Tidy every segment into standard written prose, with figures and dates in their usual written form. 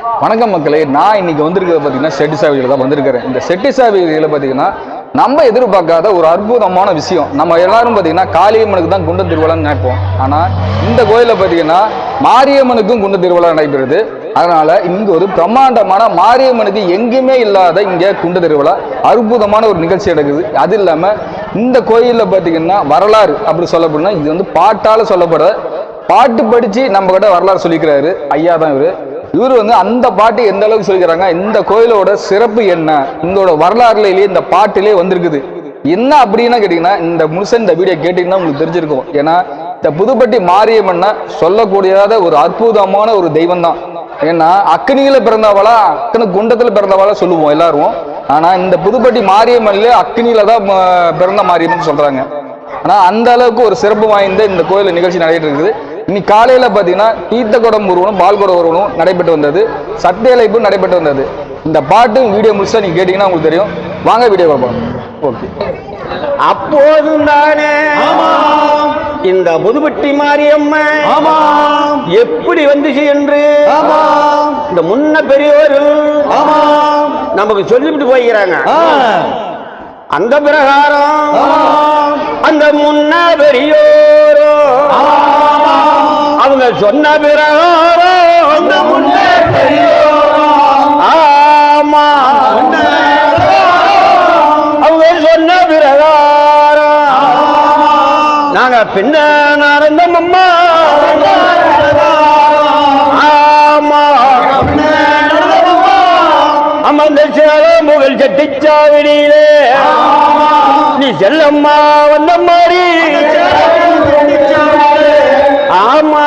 வணக்கம் மக்களே, நான் இன்னைக்கு வந்திருக்கிறது பார்த்தீங்கன்னா செட்டி சாவியில் தான் வந்திருக்கிறேன். இந்த செட்டி சாவியில் பார்த்தீங்கன்னா நம்ம எதிர்பார்க்காத ஒரு அற்புதமான விஷயம். நம்ம எல்லாரும் பார்த்தீங்கன்னா காளியம்மனுக்கு தான் குண்ட திருவிழான்னு நினைப்போம். ஆனால் இந்த கோயிலில் பார்த்தீங்கன்னா மாரியம்மனுக்கும் குண்ட திருவிழா நடைபெறுது. அதனால இங்க ஒரு பிரம்மாண்டமான மாரியம்மனுக்கு எங்கேயுமே இல்லாத இங்கே குண்ட திருவிழா அற்புதமான ஒரு நிகழ்ச்சி நடக்குது. அது இல்லாமல் இந்த கோயிலில் பார்த்தீங்கன்னா வரலாறு அப்படி சொல்லப்படுனா இது வந்து பாட்டால் சொல்லப்படுற பாட்டு படித்து நம்ம கிட்ட வரலாறு சொல்லிக்கிறாரு ஐயா தான் இவர் வந்து அந்த பாட்டு எந்த அளவுக்கு சொல்லிக்கிறாங்க, இந்த கோயிலோட சிறப்பு என்ன, இதோட வரலாறுலேயே இந்த பாட்டிலே வந்திருக்குது என்ன அப்படின்னு கேட்டீங்கன்னா இந்த முழுச இந்த வீடியோ கேட்டீங்கன்னா உங்களுக்கு தெரிஞ்சிருக்கும். ஏன்னா இந்த புதுப்பட்டி மாரியம்மன்னா சொல்லக்கூடியத ஒரு அற்புதமான ஒரு தெய்வம் தான். ஏன்னா அக்னியில பிறந்தவளா அக்கனு குண்டத்துல பிறந்தவளா சொல்லுவோம் எல்லாரும். ஆனா இந்த புதுப்பட்டி மாரியம்மன்ல அக்னியில தான் பிறந்த மாரியம்மன் சொல்றாங்க. ஆனா அந்த அளவுக்கு ஒரு சிறப்பு வாய்ந்த இந்த கோயில் நிகழ்ச்சி நடைபெற்று இருக்குது. இன்னைக்கு காலையில பாத்தீங்கன்னா தீர்த்த குடம் உருவனும் பால் குடம் உருவனும் நடைபெற்று வந்தது, சத்தியலைப்பும் நடைபெற்று வந்தது. இந்த பாட்டு வீடியோ முழுசா நீங்க கேட்டீங்கன்னா உங்களுக்கு தெரியும். வாங்க வீடியோ பார்ப்போம். ஓகே, அப்போதும் தானே இந்த புதுப்பட்டி மாரியம்மன் எப்படி வந்துச்சு என்று இந்த முன்ன பெரியவர்கள் நமக்கு சொல்லிவிட்டு போய்கிறாங்க. அந்த பிரகாரம் அந்த முன்ன பெரியோரோ அவங்க சொன்ன பிரகாரம் அந்த முன்ன பெரியோரோ ஆமா அவங்க சொன்ன பிரகாரம் நாங்க பின்ன நடந்தோம் அம்மா. ஆமா அமர்ந்த சேலம் புகழ் செட்டிச்சாவிடியிலே நீ செல்லம்மா வந்த மாதிரி. ஆமா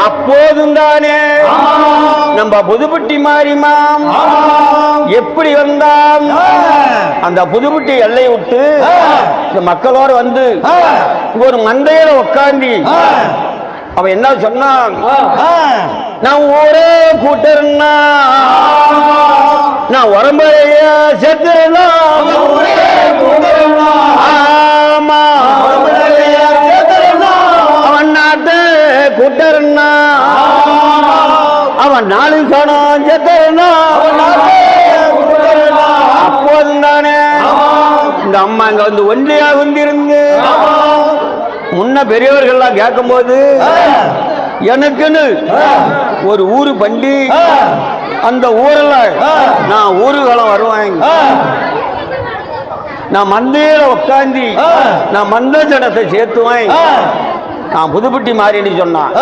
அப்போதும் தானே நம்ம புதுப்பட்டி மாரியம்மாம் எப்படி வந்தான் அந்த புதுப்பட்டி எல்லை விட்டு இந்த மக்களோடு வந்து ஒரு மந்தையில உட்காந்து அவன் என்ன சொன்னான், நான் ஊரே கூட்டறா நான் உடம்பைய சேர்த்துறா. ஆமா அவன் நாட்டை கூட்டறா அவன் நாலு சனம் சேர்த்துறா. அப்போதும் தானே இந்த அம்மா இங்க வந்து ஒன்றியா வந்திருந்து முன்ன பெரியவர்கள்லாம் கேட்கும் போது எனக்குன்னு ஒரு ஊரு பண்டி அந்த ஊரில் நான் ஊருகாலம் வருவேன், நான் மந்தையில உட்காந்து நான் மந்த ஜடத்தை சேர்த்துவேன், நான் புதுப்பட்டி மாறின்னு சொன்னான்.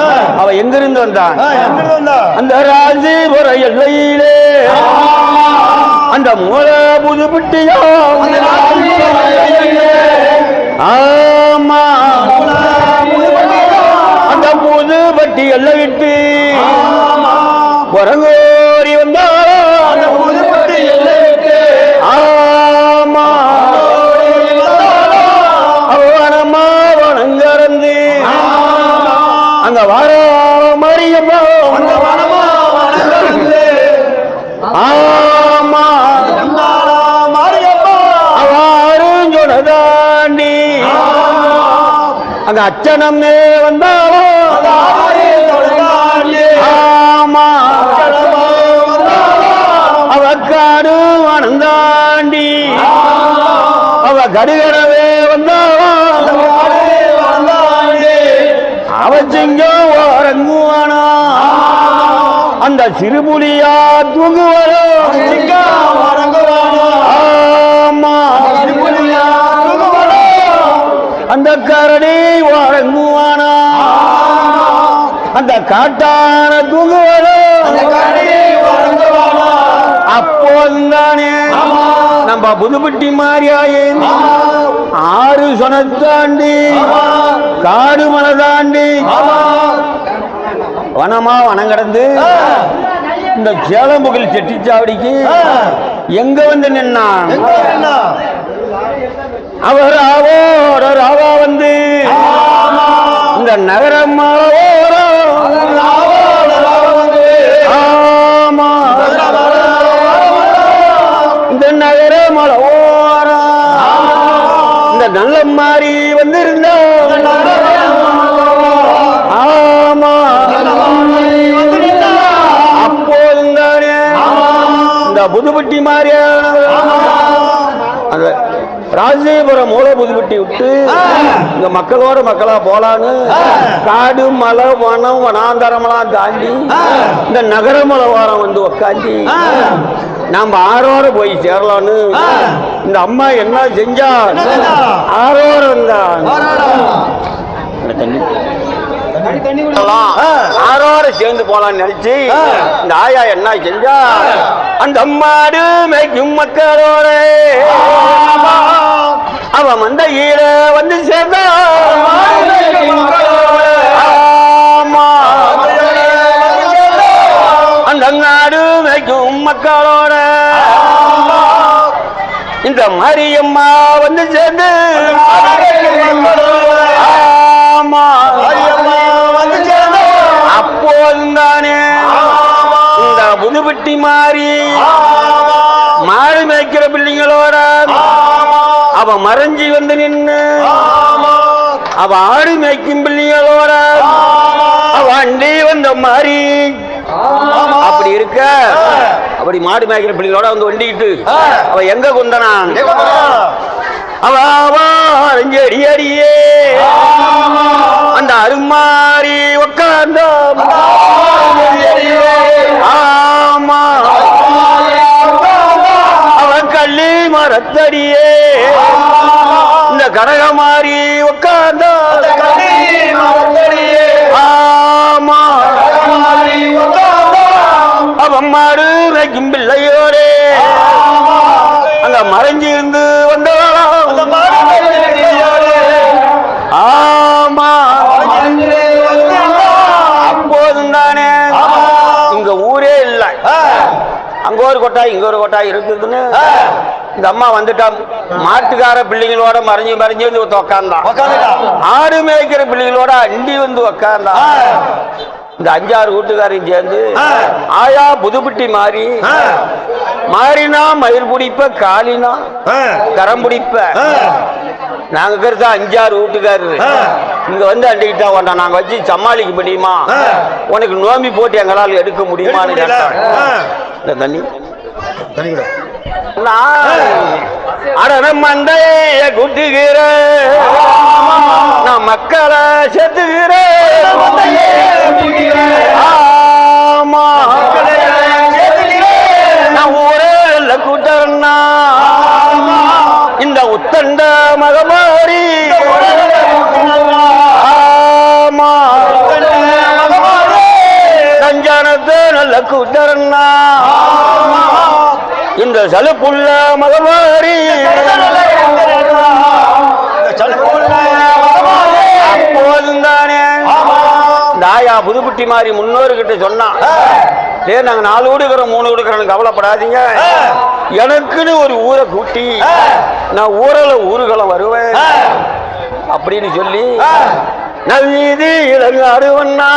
அவ எங்கிருந்து வந்தான், அந்த ராசிபுர எல்லையிலே அந்த மூல புதுப்பட்டியா. ஆமா அந்த புதுப்பட்டி எல்லை விட்டு குரங்கோரி வந்தாலும். ஆமா அவனம்மா வனங்கறந்து அங்க வர மரியம்மா. ஆமா அவாரும் சொன்னதாண்டி அங்க அச்சனமே வந்தாலும். ஆமா அவ காடு வனந்தாண்டி அவ கடுகடவே வந்தாலும். அவ சிங்கம் வரங்குவானா அந்த சிறுபுலியா தூங்குவாரோ. ஆமா அந்த கரடி வரங்குவானா அந்த காட்டான தூங்குவாரோ. அப்போதுதானே நம்ம புதுப்பட்டி மாரியாயே ஆறு சொனத்தாண்டி காடு மலை தாண்டி வனமா வனம் கடந்து இந்த சேலம் புகழ் செட்டிச்சாவடிக்கு எங்க வந்து நின்னான். அவர் ஆவோட ராவா வந்து இந்த நகரம் ஆமா இந்த நகர மலை ஓரா இந்த நல்ல மாறி வந்திருந்த. ஆமா ராசிபுரம் மூல புதுப்பட்டி விட்டு இங்க மக்களோட மக்களா போலான்னு காடு மலை வனம் வனாந்தரமெல்லாம் தாண்டி இந்த நகரமலை வாரம் வந்து உக்காந்தி நாம ஆரோட போய் சேரலான்னு இந்த அம்மா என்ன செஞ்சா ஆரோட ஆரோட சேர்ந்து போலான்னு நினைச்சு இந்த ஆயா என்ன செஞ்சா அந்த அம்மாடு மேய்க்கும் மக்களோட அவ மந்தையில வந்து சேர்ந்தா. அந்த நாடு மேய்க்கும் மக்களோட இந்த மாரியம்மா வந்து சேர்ந்து அப்போதும் தானே இந்த புதுப்பட்டி மாறி மாடு மேய்க்கிற பிள்ளைங்களோட அவ மறைஞ்சி வந்து நின்று அவ ஆடு மேய்க்கும் பிள்ளைங்களோட அவ அண்டி வந்த மாதிரி அப்படி இருக்க அப்படி மாடு மேய்க்கிற பிள்ளைகளோட வந்து வண்டிக்கிட்டு அவ எங்க குந்தனா அவ அஞ்சு அடி அடியே அந்த அருமாறி உட்கார்ந்த ஆமா அவ கள்ளி மரத்தடியே இந்த கடகமாறி உட்கார்ந்த ஆமா அவன் மாடு வைக்கும் பிள்ளையோடே அங்க மறைஞ்சி இருந்து வந்தவளா ஆமா அப்போதும் தானே இங்க ஊரே இல்லை அங்க ஒரு கொட்டாய் இங்க ஒரு கொட்டாய் இருக்குதுன்னு இந்த அம்மா வந்துட்டா மாட்டுக்கார பிள்ளைகளோட மறைஞ்சு மறைஞ்சு வந்து உட்கார்ந்தான். ஆடு மேய்க்கிற பிள்ளைகளோட அண்டி வந்து உட்கார்ந்தான். இந்த 5-6 வீட்டுக்காரையும் சேர்ந்து ஆயா புதுப்பட்டி மாறி மாறினா மயிர் பிடிப்ப காலினா கரம் பிடிப்ப நாங்க இருக்கிறதா 5-6 வீட்டுக்காரரு இங்க வந்து அண்டிக்கிட்டா வேண்டாம் நாங்க வச்சு சமாளிக்க முடியுமா உனக்கு நோம்பி போட்டு எங்களால் எடுக்க முடியுமான்னு கேட்டாங்க. இந்த தண்ணி அடன மந்தைய குட்டுகிற நான் மக்களை செத்துகிறேன் ஆமா நான் ஊரல்ல கூட்டறனா இந்த உத்தண்ட மகமாரி ஆமா கஞ்சானத்தை நல்ல கூட்டறனா இந்த சலுப்புள்ள மகமாரி அப்போதும் தானே தாயா புதுப்பட்டி மாறி முன்னோர்கிட்ட சொன்னான் நாங்க 4 வீடுக்கிறோம் 3 வீடுக்கிறோம் கவலைப்படாதீங்க எனக்குன்னு ஒரு ஊரை கூட்டி நான் ஊர்களை வருவேன் அப்படின்னு சொல்லி நான் வீதி இளங்காடுவண்ணா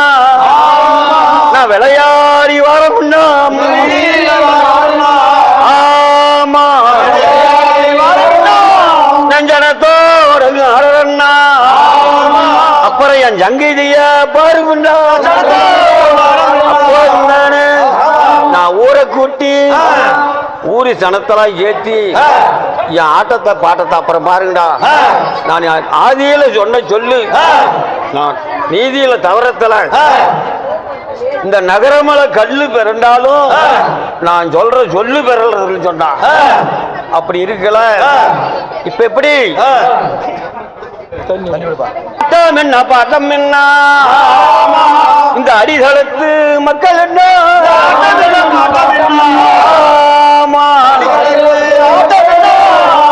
நான் விளையாடி வரமுன்னா ஆமா நஞ்சனத்தோட அரண்ணா அப்புறம் என் சங்கீதிய பாருங்கண்ணா நான் ஊரை கூட்டி ஊரு சனத்தெல்லாம் ஏற்றி என் ஆட்டத்தை பாட்டத்தை அப்புறம் பாருங்கடா நான் ஆதியில சொன்ன சொல்லு நான் நீதியில தவறத்தல இந்த நகரமலை கல்லு பிறண்டாலும் நான் சொல்ற சொல்லு பிறல்றதுன்னு சொன்னா அப்படி இருக்கல இப்ப எப்படி என்ன பாட்டம் என்ன இந்த அடிகளத்து மக்கள் என்ன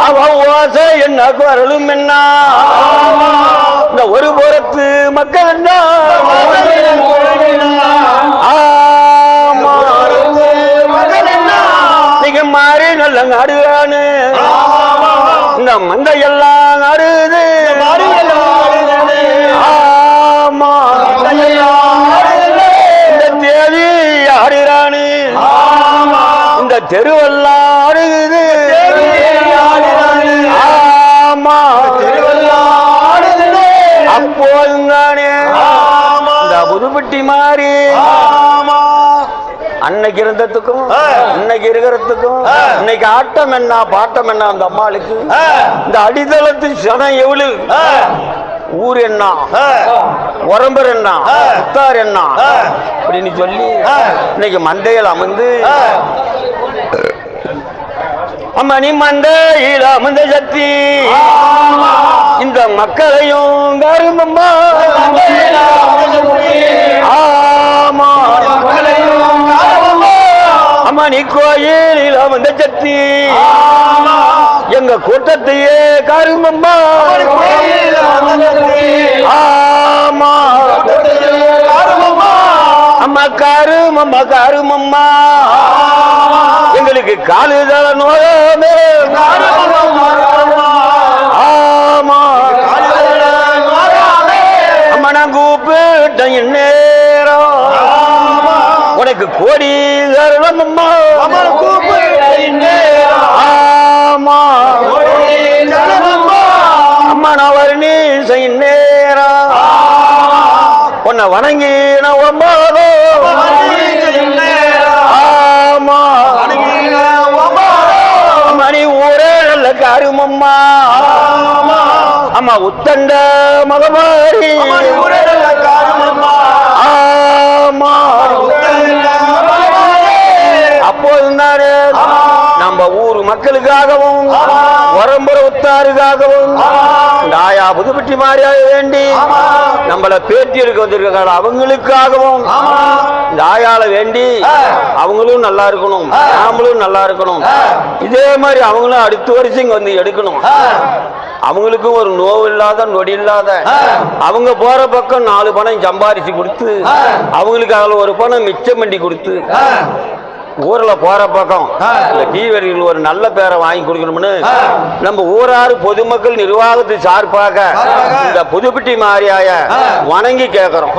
அவ ஓசை என்ன குரலும் என்ன இந்த ஒரு புறத்து மக்கள் என்ன நீங்க மாறி நல்ல நாடுகானு இந்த மந்தையெல்லாம் அருது ஆமா இந்த தேவி ஆடுறானு இந்த தெருவெல்லாம் அருகுது ஆமா அப்போதும் தானே இந்த புதுப்பட்டி மாறி அன்னைக்கு இருந்ததுக்கும் இன்னைக்கு இருக்கிறதுக்கும் இன்னைக்கு ஆட்டம் என்ன பாட்டம் என்ன அந்த அம்மாளுக்கு இந்த அடித்தளத்து சனம் எவ்வளவு ஊர் என்ன உரம்பர் என்ன புத்தார் என்ன அப்படின்னு சொல்லி இன்னைக்கு மந்தையில் அமர்ந்து அம்மணி மந்தையில் அமர்ந்த சக்தி இந்த மக்களையும் கருமம்மா ஆமா அம்மணி கோயிலில் அமர்ந்த சக்தி எங்க கூட்டத்தையே கருமம்மா ஆமா அம்மா கருமம்மா கருமம்மா எங்களுக்கு காலுதல நோயமே ஆமா அம்மா நான் கூப்பிட்ட நேரம் உனக்கு கோடி தரணும் அம்மா ஆமா அம்மா நான் வரணி செய்ய நேரம் உன்னை வணங்கி நான் ஒம்பாதோ ஆமா மணி ஊரே நல்ல கருமம்மா அம்மா உத்தண்ட மகமாரி ஆமா அப்போதுதானே நம்ம ஊர் மக்களுக்காகவும் உரம்புற உத்தாருக்காகவும் தாயா புதுப்பட்டி மாறியாக வேண்டி நம்மளை பேட்டி எடுக்க வந்திருக்காங்க அவங்களுக்காகவும் தாயால வேண்டி அவங்களும் நல்லா இருக்கணும் நாமளும் நல்லா இருக்கணும் இதே மாதிரி அவங்களும் அடுத்த வருஷம் இங்க வந்து எடுக்கணும் அவங்களுக்கும் ஒரு நோவு இல்லாத நொடி இல்லாத அவங்க போற பக்கம் 4 பணம் சம்பாரிச்சு கொடுத்து அவங்களுக்கு அதுல ஒரு பணம் மிச்சம் பண்ணி கொடுத்து ஊர்ல போற பக்கம் டிவிகள் ஒரு நல்ல பேரை வாங்கி கொடுக்கணும்னு நம்ம ஊராறு பொதுமக்கள் நிர்வாகத்து சார்பாக இந்த புதுப்பட்டி மாரியாய வணங்கி கேட்கிறோம்